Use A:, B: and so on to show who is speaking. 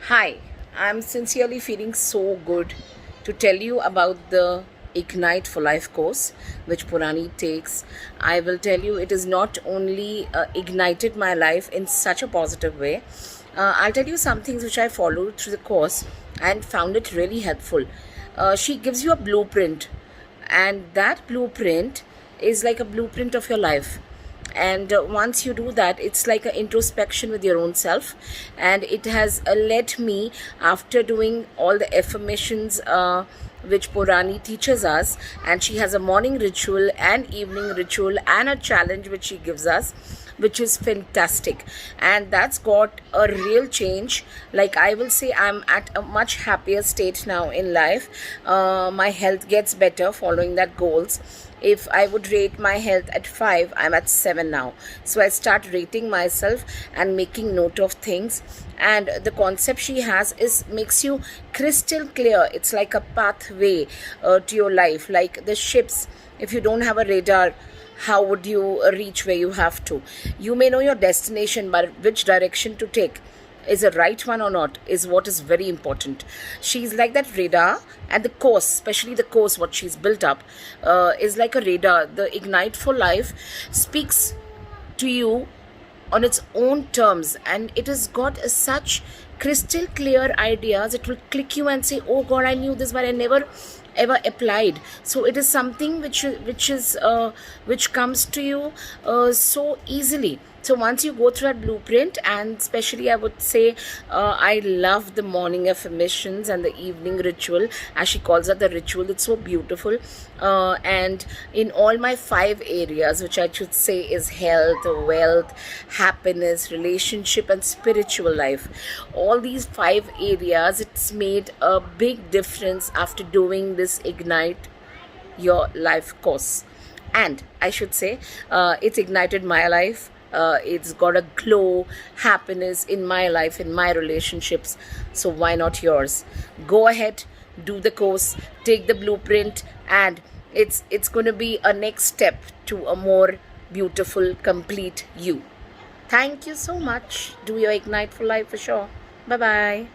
A: Hi, I'm sincerely feeling so good to tell you about the Ignite for Life course which Purani takes. I will tell you it is not only ignited my life in such a positive way. I'll tell you some things which I followed through the course and found it really helpful. She gives you a blueprint, and that blueprint is like a blueprint of your life. And once you do that, it's like an introspection with your own self. And it has led me, after doing all the affirmations which Purani teaches us, and she has a morning ritual and evening ritual and a challenge which she gives us, which is fantastic. And that's got a real change. Like, I will say I'm at a much happier state now in life. My health gets better following that goals. If I would rate my health at 5, I'm at 7 now. So I start rating myself and making note of things. And the concept she has is makes you crystal clear. It's like a pathway to your life, like the ships. If you don't have a radar, how would you reach where you have to? You may know your destination, but which direction to take, is a right one or not, is what is very important. She's like that radar, and the course, especially the course what she's built up, is like a radar. The Ignite for Life speaks to you on its own terms, and it has got such crystal clear ideas. It will click you and say, oh god, I knew this but I never ever applied. So it is something which comes to you so easily. So once you go through that blueprint, and especially I would say I love the morning affirmations and the evening ritual, as she calls it, the ritual. It's so beautiful. And in all my 5 areas, which I should say is health, wealth, happiness, relationship and spiritual life, all these 5 areas, it's made a big difference after doing this Ignite Your Life course. And I should say it's ignited my life. It's got a glow, happiness in my life, in my relationships. So why not yours? Go ahead, do the course, take the blueprint, and it's going to be a next step to a more beautiful, complete you. Thank you so much. Do your Ignite for Life for sure. Bye bye.